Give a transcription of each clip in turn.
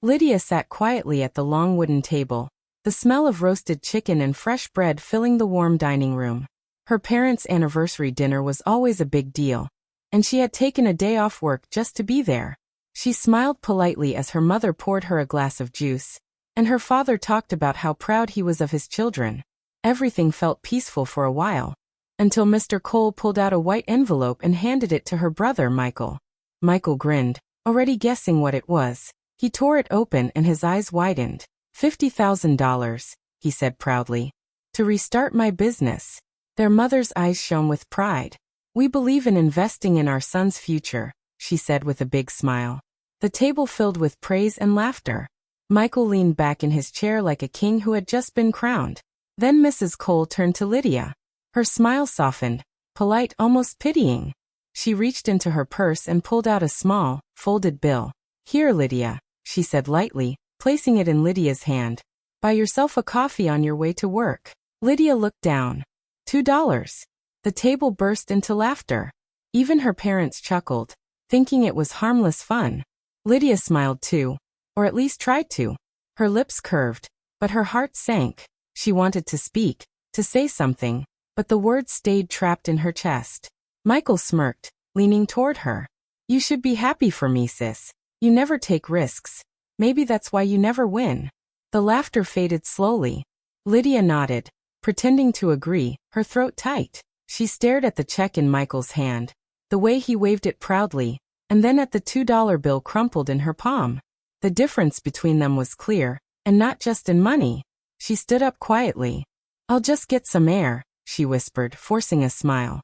Lydia sat quietly at the long wooden table, the smell of roasted chicken and fresh bread filling the warm dining room. Her parents' anniversary dinner was always a big deal, and she had taken a day off work just to be there. She smiled politely as her mother poured her a glass of juice, and her father talked about how proud he was of his children. Everything felt peaceful for a while, until Mr. Cole pulled out a white envelope and handed it to her brother Michael. Michael grinned, already guessing what it was. He tore it open and his eyes widened. $50,000, he said proudly. To restart my business. Their mother's eyes shone with pride. We believe in investing in our son's future, she said with a big smile. The table filled with praise and laughter. Michael leaned back in his chair like a king who had just been crowned. Then Mrs. Cole turned to Lydia. Her smile softened, polite, almost pitying. She reached into her purse and pulled out a small, folded bill. Here, Lydia, she said lightly, placing it in Lydia's hand. Buy yourself a coffee on your way to work. Lydia looked down. $2. The table burst into laughter. Even her parents chuckled, thinking it was harmless fun. Lydia smiled too, or at least tried to. Her lips curved, but her heart sank. She wanted to speak, to say something, but the words stayed trapped in her chest. Michael smirked, leaning toward her. You should be happy for me, sis. You never take risks. Maybe that's why you never win. The laughter faded slowly. Lydia nodded, pretending to agree, her throat tight. She stared at the check in Michael's hand, the way he waved it proudly, and then at the $2 bill crumpled in her palm. The difference between them was clear, and not just in money. She stood up quietly. I'll just get some air, she whispered, forcing a smile.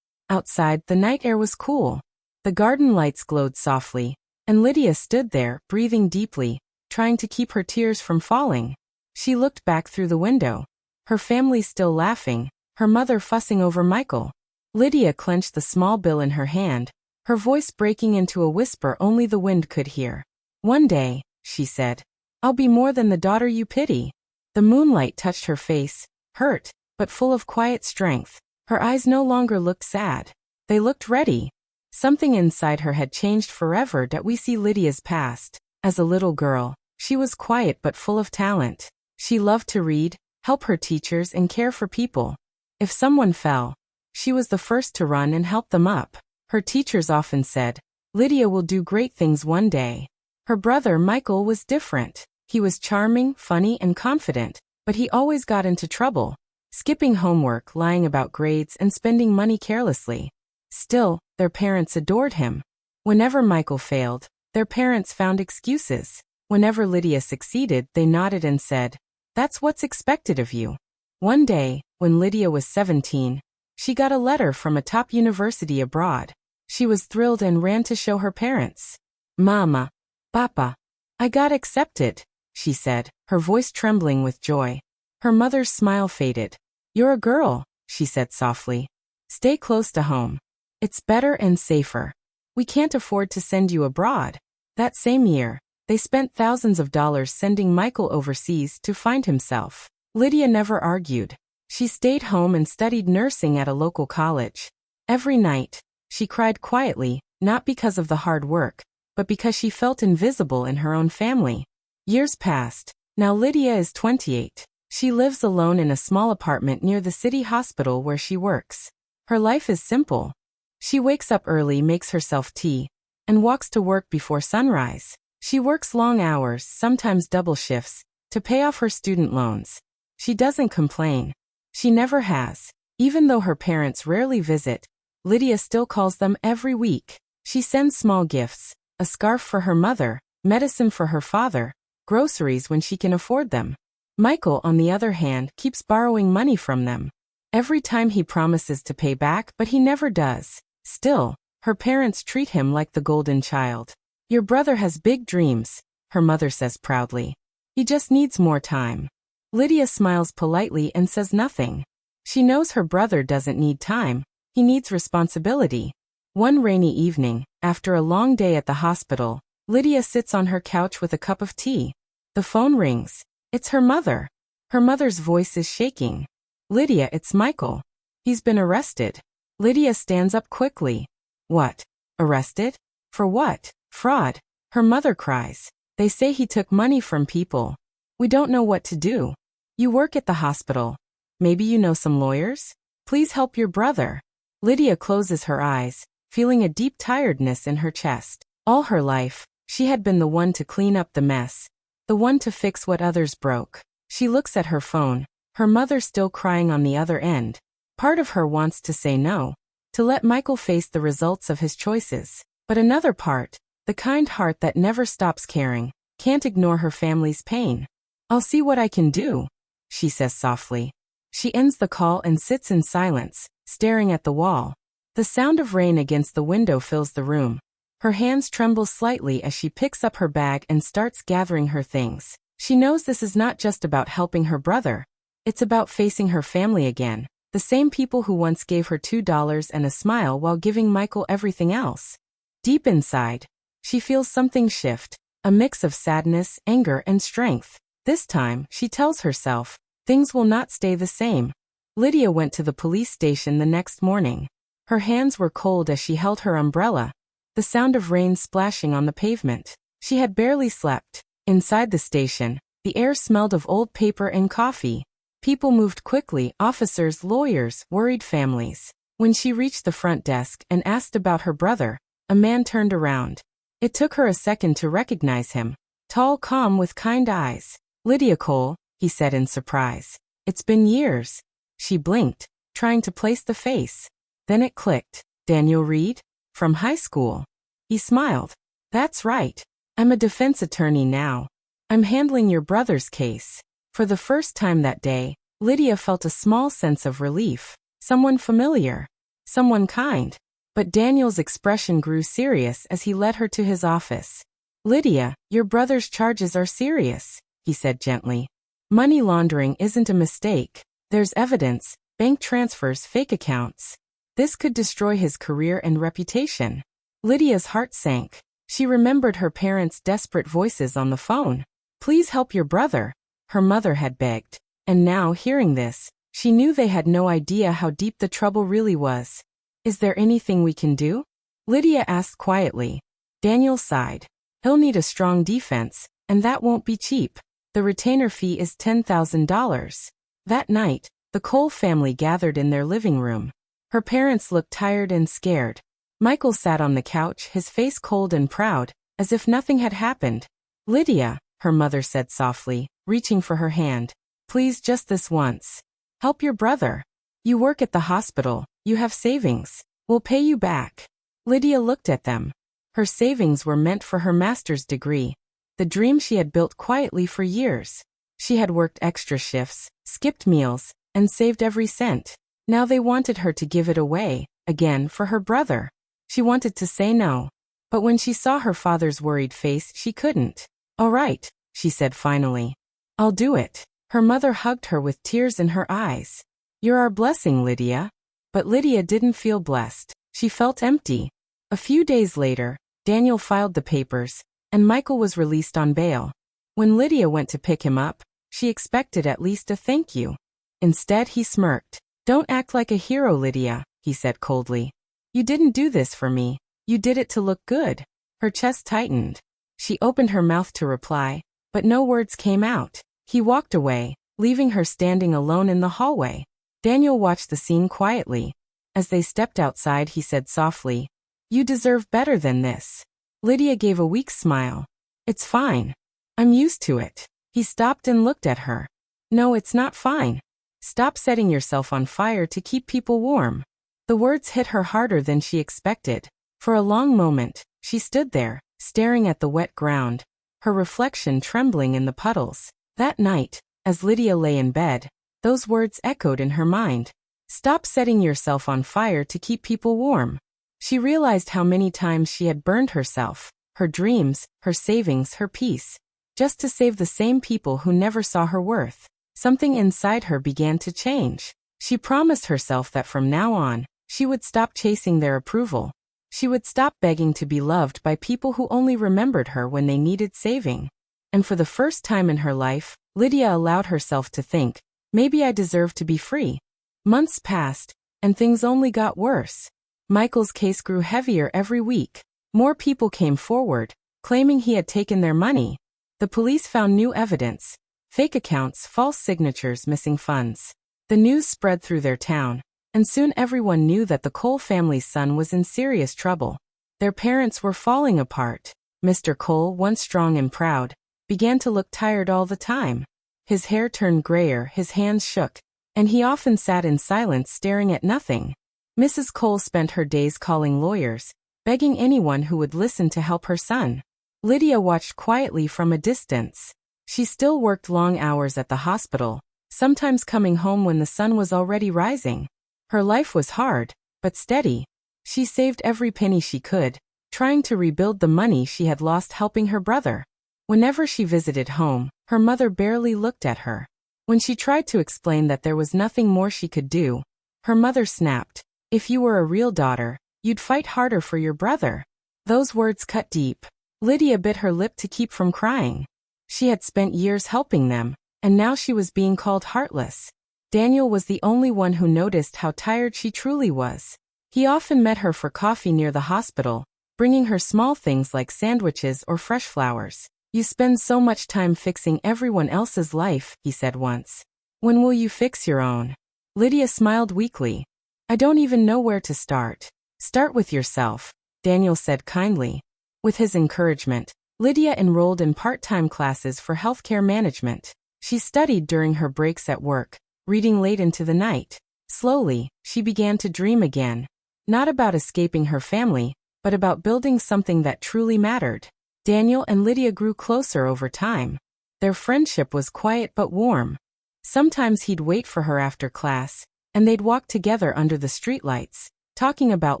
Outside, the night air was cool. The garden lights glowed softly, and Lydia stood there, breathing deeply, trying to keep her tears from falling. She looked back through the window. Her family still laughing, her mother fussing over Michael. Lydia clenched the small bill in her hand, her voice breaking into a whisper only the wind could hear. One day, she said, I'll be more than the daughter you pity. The moonlight touched her face, hurt, but full of quiet strength. Her eyes no longer looked sad. They looked ready. Something inside her had changed forever. That we see Lydia's past. As a little girl, she was quiet but full of talent. She loved to read, help her teachers and care for people. If someone fell, she was the first to run and help them up. Her teachers often said, Lydia will do great things one day. Her brother Michael was different. He was charming, funny, and confident, but he always got into trouble, skipping homework, lying about grades, and spending money carelessly. Still, their parents adored him. Whenever Michael failed, their parents found excuses. Whenever Lydia succeeded, they nodded and said, That's what's expected of you. One day, when Lydia was 17, she got a letter from a top university abroad. She was thrilled and ran to show her parents. Mama, Papa, I got accepted, she said, her voice trembling with joy. Her mother's smile faded. You're a girl, she said softly. Stay close to home. It's better and safer. We can't afford to send you abroad. That same year, they spent thousands of dollars sending Michael overseas to find himself. Lydia never argued. She stayed home and studied nursing at a local college. Every night, she cried quietly, not because of the hard work, but because she felt invisible in her own family. Years passed. Now Lydia is 28. She lives alone in a small apartment near the city hospital where she works. Her life is simple. She wakes up early, makes herself tea, and walks to work before sunrise. She works long hours, sometimes double shifts, to pay off her student loans. She doesn't complain. She never has. Even though her parents rarely visit, Lydia still calls them every week. She sends small gifts, a scarf for her mother, medicine for her father, groceries when she can afford them. Michael, on the other hand, keeps borrowing money from them. Every time he promises to pay back, but he never does. Still, her parents treat him like the golden child. Your brother has big dreams, her mother says proudly. He just needs more time. Lydia smiles politely and says nothing. She knows her brother doesn't need time. He needs responsibility. One rainy evening, after a long day at the hospital, Lydia sits on her couch with a cup of tea. The phone rings. It's her mother. Her mother's voice is shaking. Lydia, it's Michael. He's been arrested. Lydia stands up quickly. What? Arrested? For what? Fraud. Her mother cries. They say he took money from people. We don't know what to do. You work at the hospital. Maybe you know some lawyers? Please help your brother. Lydia closes her eyes, feeling a deep tiredness in her chest. All her life, she had been the one to clean up the mess, the one to fix what others broke. She looks at her phone, her mother still crying on the other end. Part of her wants to say no, to let Michael face the results of his choices. But another part, the kind heart that never stops caring, can't ignore her family's pain. I'll see what I can do, she says softly. She ends the call and sits in silence, staring at the wall. The sound of rain against the window fills the room. Her hands tremble slightly as she picks up her bag and starts gathering her things. She knows this is not just about helping her brother. It's about facing her family again, the same people who once gave her $2 and a smile while giving Michael everything else. Deep inside, she feels something shift, a mix of sadness, anger, and strength. This time, she tells herself, things will not stay the same. Lydia went to the police station the next morning. Her hands were cold as she held her umbrella, the sound of rain splashing on the pavement. She had barely slept. Inside the station, the air smelled of old paper and coffee. People moved quickly, officers, lawyers, worried families. When she reached the front desk and asked about her brother, a man turned around. It took her a second to recognize him. Tall, calm, with kind eyes. Lydia Cole, he said in surprise. It's been years. She blinked, trying to place the face. Then it clicked. Daniel Reed? From high school. He smiled. That's right. I'm a defense attorney now. I'm handling your brother's case. For the first time that day, Lydia felt a small sense of relief. Someone familiar. Someone kind. But Daniel's expression grew serious as he led her to his office. Lydia, your brother's charges are serious, he said gently. Money laundering isn't a mistake. There's evidence, bank transfers, fake accounts. This could destroy his career and reputation. Lydia's heart sank. She remembered her parents' desperate voices on the phone. Please help your brother, her mother had begged. And now, hearing this, she knew they had no idea how deep the trouble really was. Is there anything we can do? Lydia asked quietly. Daniel sighed. He'll need a strong defense, and that won't be cheap. The retainer fee is $10,000. That night, the Cole family gathered in their living room. Her parents looked tired and scared. Michael sat on the couch, his face cold and proud, as if nothing had happened. Lydia, her mother said softly, reaching for her hand. Please, just this once. Help your brother. You work at the hospital, you have savings. We'll pay you back. Lydia looked at them. Her savings were meant for her master's degree, the dream she had built quietly for years. She had worked extra shifts, skipped meals, and saved every cent. Now they wanted her to give it away, again, for her brother. She wanted to say no, but when she saw her father's worried face, she couldn't. All right, she said finally. I'll do it. Her mother hugged her with tears in her eyes. You're our blessing, Lydia. But Lydia didn't feel blessed. She felt empty. A few days later, Daniel filed the papers, and Michael was released on bail. When Lydia went to pick him up, she expected at least a thank you. Instead, he smirked. Don't act like a hero, Lydia, he said coldly. You didn't do this for me. You did it to look good. Her chest tightened. She opened her mouth to reply, but no words came out. He walked away, leaving her standing alone in the hallway. Daniel watched the scene quietly. As they stepped outside, he said softly, You deserve better than this. Lydia gave a weak smile. It's fine. I'm used to it. He stopped and looked at her. No, it's not fine. Stop setting yourself on fire to keep people warm. The words hit her harder than she expected. For a long moment, she stood there, staring at the wet ground, her reflection trembling in the puddles. That night, as Lydia lay in bed, those words echoed in her mind. Stop setting yourself on fire to keep people warm. She realized how many times she had burned herself, her dreams, her savings, her peace, just to save the same people who never saw her worth. Something inside her began to change. She promised herself that from now on, she would stop chasing their approval. She would stop begging to be loved by people who only remembered her when they needed saving. And for the first time in her life, Lydia allowed herself to think, maybe I deserve to be free. Months passed, and things only got worse. Michael's case grew heavier every week. More people came forward, claiming he had taken their money, The police found new evidence: fake accounts, false signatures, missing funds. The news spread through their town, and soon everyone knew that the Cole family's son was in serious trouble. Their parents were falling apart. Mr. Cole, once strong and proud, began to look tired all the time. His hair turned grayer, his hands shook, and he often sat in silence staring at nothing. Mrs. Cole spent her days calling lawyers, begging anyone who would listen to help her son. Lydia watched quietly from a distance. She still worked long hours at the hospital, sometimes coming home when the sun was already rising. Her life was hard, but steady. She saved every penny she could, trying to rebuild the money she had lost helping her brother. Whenever she visited home, her mother barely looked at her. When she tried to explain that there was nothing more she could do, her mother snapped, "If you were a real daughter, you'd fight harder for your brother." Those words cut deep. Lydia bit her lip to keep from crying. She had spent years helping them, and now she was being called heartless. Daniel was the only one who noticed how tired she truly was. He often met her for coffee near the hospital, bringing her small things like sandwiches or fresh flowers. "You spend so much time fixing everyone else's life," he said once. "When will you fix your own?" Lydia smiled weakly. "I don't even know where to start." "Start with yourself," Daniel said kindly. With his encouragement, Lydia enrolled in part-time classes for healthcare management. She studied during her breaks at work, reading late into the night. Slowly, she began to dream again. Not about escaping her family, but about building something that truly mattered. Daniel and Lydia grew closer over time. Their friendship was quiet but warm. Sometimes he'd wait for her after class, and they'd walk together under the streetlights, talking about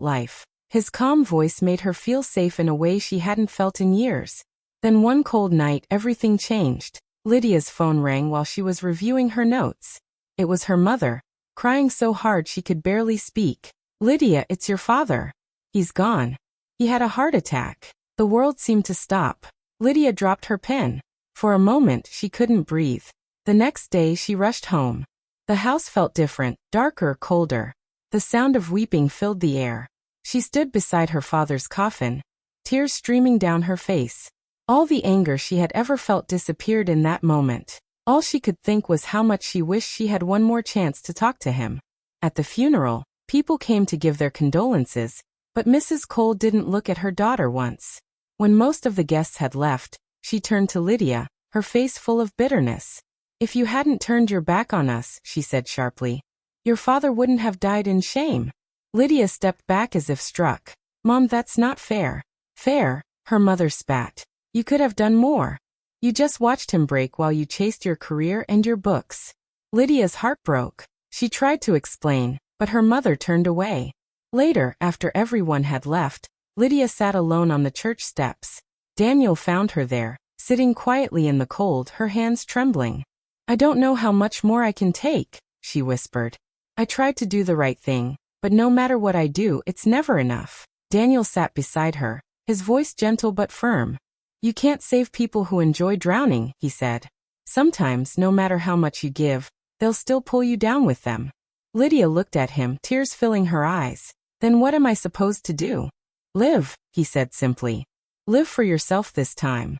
life. His calm voice made her feel safe in a way she hadn't felt in years. Then one cold night, everything changed. Lydia's phone rang while she was reviewing her notes. It was her mother, crying so hard she could barely speak. "Lydia, it's your father. He's gone. He had a heart attack." The world seemed to stop. Lydia dropped her pen. For a moment, she couldn't breathe. The next day, she rushed home. The house felt different, darker, colder. The sound of weeping filled the air. She stood beside her father's coffin, tears streaming down her face. All the anger she had ever felt disappeared in that moment. All she could think was how much she wished she had one more chance to talk to him. At the funeral, people came to give their condolences, but Mrs. Cole didn't look at her daughter once. When most of the guests had left, she turned to Lydia, her face full of bitterness. "If you hadn't turned your back on us," she said sharply, "your father wouldn't have died in shame." Lydia stepped back as if struck. "Mom, that's not fair." "Fair?" her mother spat. "You could have done more. You just watched him break while you chased your career and your books." Lydia's heart broke. She tried to explain, but her mother turned away. Later, after everyone had left, Lydia sat alone on the church steps. Daniel found her there, sitting quietly in the cold, her hands trembling. "I don't know how much more I can take," she whispered. "I tried to do the right thing, but no matter what I do, it's never enough." Daniel sat beside her, his voice gentle but firm. "You can't save people who enjoy drowning," he said. "Sometimes, no matter how much you give, they'll still pull you down with them." Lydia looked at him, tears filling her eyes. "Then what am I supposed to do?" "Live," he said simply. "Live for yourself this time."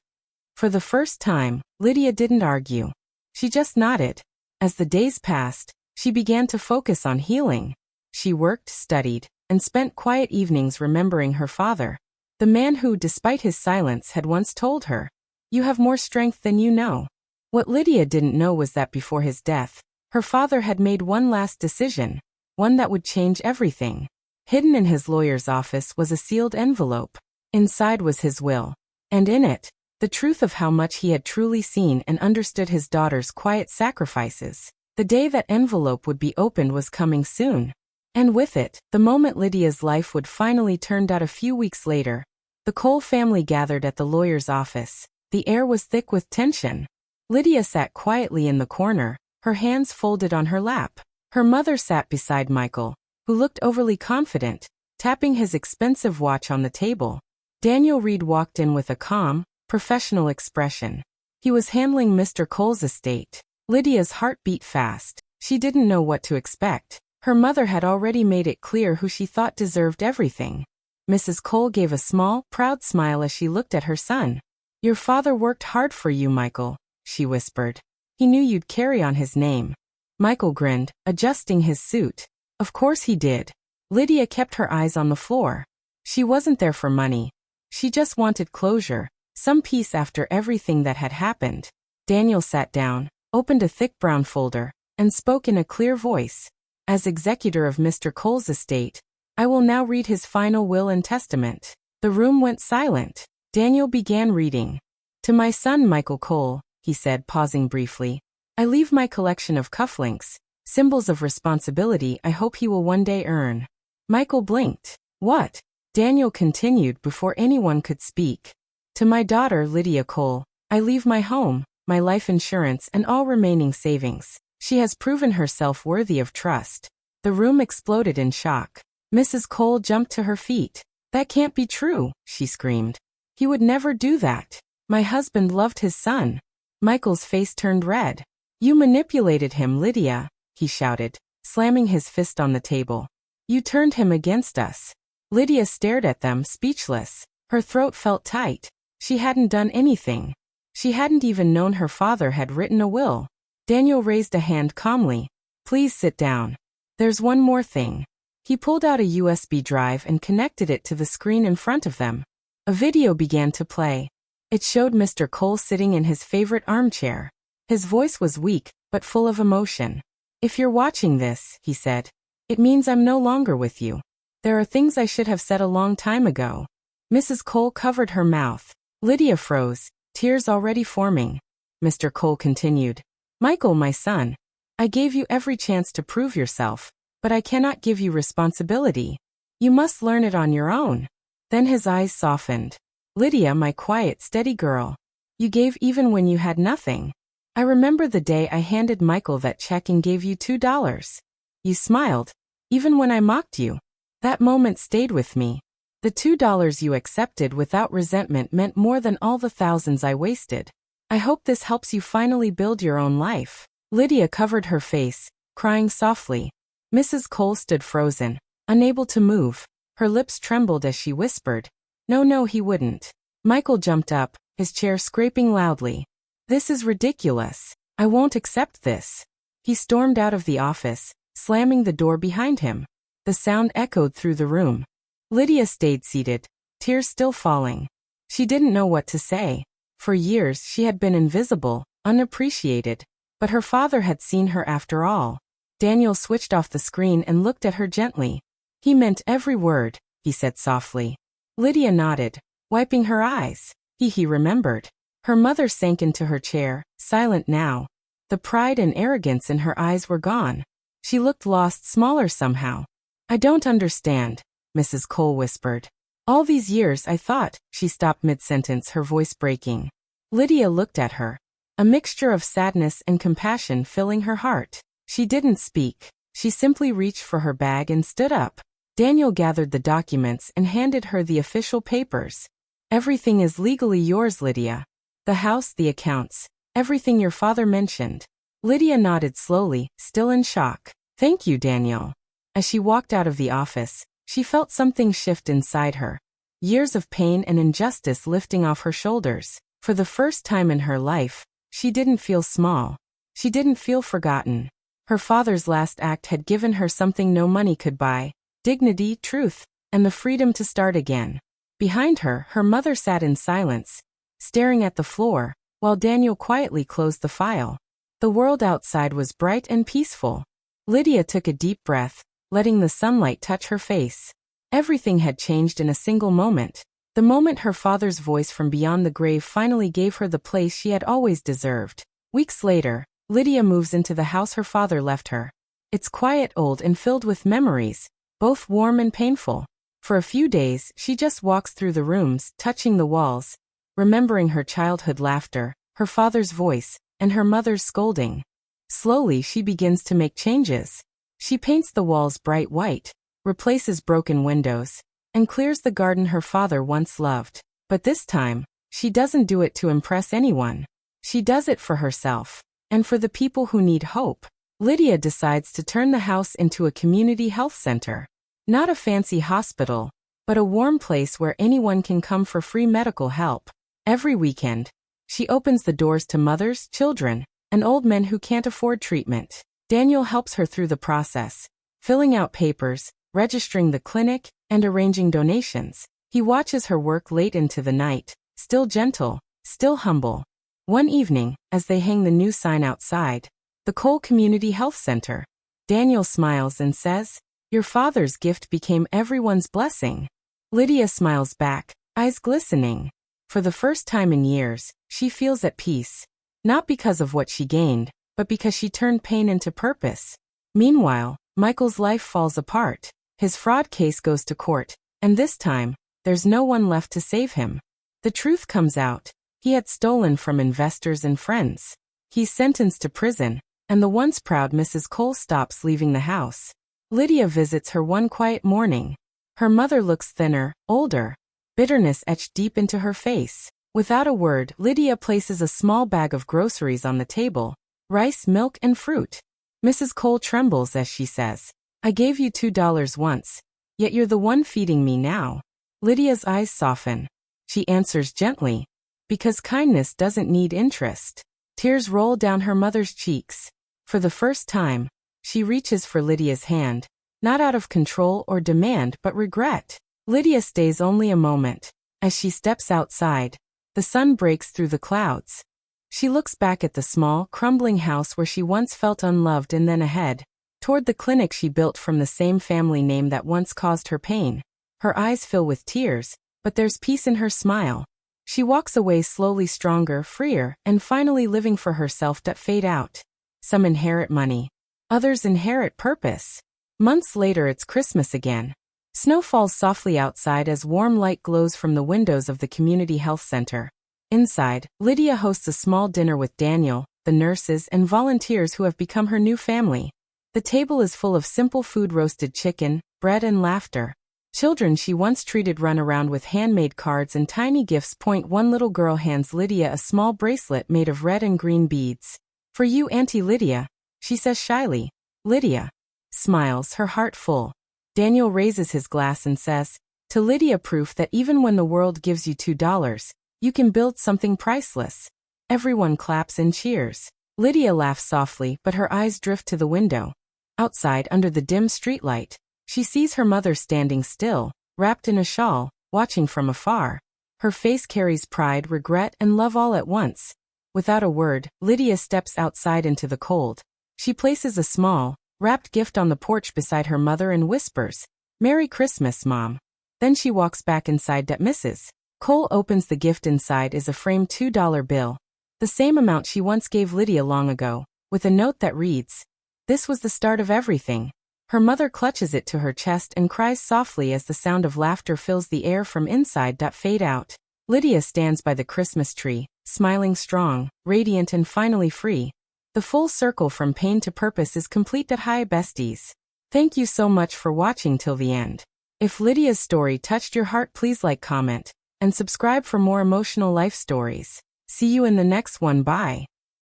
For the first time, Lydia didn't argue. She just nodded. As the days passed, she began to focus on healing. She worked, studied, and spent quiet evenings remembering her father. The man who, despite his silence, had once told her, "You have more strength than you know." What Lydia didn't know was that before his death, her father had made one last decision, one that would change everything. Hidden in his lawyer's office was a sealed envelope. Inside was his will, and in it, the truth of how much he had truly seen and understood his daughter's quiet sacrifices. The day that envelope would be opened was coming soon. And with it, the moment Lydia's life would finally turn out a few weeks later. The Cole family gathered at the lawyer's office. The air was thick with tension. Lydia sat quietly in the corner, her hands folded on her lap. Her mother sat beside Michael, who looked overly confident, tapping his expensive watch on the table. Daniel Reed walked in with a calm, professional expression. He was handling Mr. Cole's estate. Lydia's heart beat fast. She didn't know what to expect. Her mother had already made it clear who she thought deserved everything. Mrs. Cole gave a small, proud smile as she looked at her son. Your father worked hard for you, Michael, she whispered. He knew you'd carry on his name. Michael grinned, adjusting his suit. Of course he did. Lydia kept her eyes on the floor. She wasn't there for money. She just wanted closure, some peace after everything that had happened. Daniel sat down, opened a thick brown folder, and spoke in a clear voice. As executor of Mr. Cole's estate, I will now read his final will and testament. The room went silent. Daniel began reading. To my son Michael Cole, he said, pausing briefly, I leave my collection of cufflinks, symbols of responsibility I hope he will one day earn. Michael blinked. What? Daniel continued before anyone could speak. To my daughter Lydia Cole, I leave my home, my life insurance and all remaining savings. She has proven herself worthy of trust. The room exploded in shock. Mrs. Cole jumped to her feet. That can't be true, she screamed. He would never do that. My husband loved his son. Michael's face turned red. You manipulated him, Lydia, he shouted, slamming his fist on the table. You turned him against us. Lydia stared at them, speechless. Her throat felt tight. She hadn't done anything. She hadn't even known her father had written a will. Daniel raised a hand calmly. Please sit down. There's one more thing. He pulled out a USB drive and connected it to the screen in front of them. A video began to play. It showed Mr. Cole sitting in his favorite armchair. His voice was weak, but full of emotion. If you're watching this, he said, it means I'm no longer with you. There are things I should have said a long time ago. Mrs. Cole covered her mouth. Lydia froze, tears already forming. Mr. Cole continued. Michael, my son, I gave you every chance to prove yourself, but I cannot give you responsibility. You must learn it on your own. Then his eyes softened. Lydia, my quiet, steady girl, you gave even when you had nothing. I remember the day I handed Michael that check and gave you $2. You smiled, even when I mocked you. That moment stayed with me. The $2 you accepted without resentment meant more than all the thousands I wasted. I hope this helps you finally build your own life. Lydia covered her face, crying softly. Mrs. Cole stood frozen, unable to move. Her lips trembled as she whispered, No, he wouldn't. Michael jumped up, his chair scraping loudly. This is ridiculous. I won't accept this. He stormed out of the office, slamming the door behind him. The sound echoed through the room. Lydia stayed seated, tears still falling. She didn't know what to say. For years she had been invisible, unappreciated, but her father had seen her after all. Daniel switched off the screen and looked at her gently. He meant every word, he said softly. Lydia nodded, wiping her eyes. He remembered. Her mother sank into her chair, silent now. The pride and arrogance in her eyes were gone. She looked lost, smaller somehow. I don't understand, Mrs. Cole whispered. All these years I thought, she stopped mid-sentence, her voice breaking. Lydia looked at her, a mixture of sadness and compassion filling her heart. She didn't speak. She simply reached for her bag and stood up. Daniel gathered the documents and handed her the official papers. Everything is legally yours, Lydia. The house, the accounts, everything your father mentioned. Lydia nodded slowly, still in shock. Thank you, Daniel. As she walked out of the office, she felt something shift inside her. Years of pain and injustice lifting off her shoulders. For the first time in her life, she didn't feel small. She didn't feel forgotten. Her father's last act had given her something no money could buy: dignity, truth, and the freedom to start again. Behind her, her mother sat in silence, staring at the floor, while Daniel quietly closed the file. The world outside was bright and peaceful. Lydia took a deep breath, letting the sunlight touch her face. Everything had changed in a single moment. The moment her father's voice from beyond the grave finally gave her the place she had always deserved. Weeks later, Lydia moves into the house her father left her. It's quiet, old, and filled with memories, both warm and painful. For a few days, she just walks through the rooms, touching the walls, remembering her childhood laughter, her father's voice, and her mother's scolding. Slowly, she begins to make changes. She paints the walls bright white, replaces broken windows, and clears the garden her father once loved. But this time, she doesn't do it to impress anyone. She does it for herself, and for the people who need hope. Lydia decides to turn the house into a community health center. Not a fancy hospital, but a warm place where anyone can come for free medical help. Every weekend, she opens the doors to mothers, children, and old men who can't afford treatment. Daniel helps her through the process, filling out papers, registering the clinic, and arranging donations. He watches her work late into the night, still gentle, still humble. One evening, as they hang the new sign outside the Cole Community Health Center, Daniel smiles and says, "Your father's gift became everyone's blessing." Lydia smiles back, eyes glistening. For the first time in years, she feels at peace. Not because of what she gained, but because she turned pain into purpose. Meanwhile, Michael's life falls apart. His fraud case goes to court, and this time, there's no one left to save him. The truth comes out. He had stolen from investors and friends. He's sentenced to prison, and the once proud Mrs. Cole stops leaving the house. Lydia visits her one quiet morning. Her mother looks thinner, older, bitterness etched deep into her face. Without a word, Lydia places a small bag of groceries on the table, rice, milk, and fruit. Mrs. Cole trembles as she says, "I gave you $2 once, yet you're the one feeding me now." Lydia's eyes soften. She answers gently, "Because kindness doesn't need interest." Tears roll down her mother's cheeks. For the first time, she reaches for Lydia's hand, not out of control or demand but regret. Lydia stays only a moment. As she steps outside, the sun breaks through the clouds. She looks back at the small, crumbling house where she once felt unloved and then ahead, toward the clinic she built from the same family name that once caused her pain. Her eyes fill with tears, but there's peace in her smile. She walks away slowly, stronger, freer, and finally living for herself that fade out. Some inherit money. Others inherit purpose. Months later, it's Christmas again. Snow falls softly outside as warm light glows from the windows of the community health center. Inside, Lydia hosts a small dinner with Daniel, the nurses, and volunteers who have become her new family. The table is full of simple food: roasted chicken, bread, and laughter. Children she once treated run around with handmade cards and tiny gifts. One little girl hands Lydia a small bracelet made of red and green beads. "For you, Auntie Lydia," she says shyly. Lydia smiles, her heart full. Daniel raises his glass and says, "To Lydia, proof that even when the world gives you $2, you can build something priceless." Everyone claps and cheers. Lydia laughs softly, but her eyes drift to the window. Outside, under the dim streetlight, she sees her mother standing still, wrapped in a shawl, watching from afar. Her face carries pride, regret, and love all at once. Without a word, Lydia steps outside into the cold. She places a small, wrapped gift on the porch beside her mother and whispers, "Merry Christmas, Mom." Then she walks back inside. Mrs. Cole opens the gift. Inside is a framed $2 bill, the same amount she once gave Lydia long ago, with a note that reads, "This was the start of everything." Her mother clutches it to her chest and cries softly as the sound of laughter fills the air from inside. Fade out. Lydia stands by the Christmas tree, smiling, strong, radiant, and finally free. The full circle from pain to purpose is complete. Hi besties. Thank you so much for watching till the end. If Lydia's story touched your heart, please like, comment, and subscribe for more emotional life stories. See you in the next one. Bye.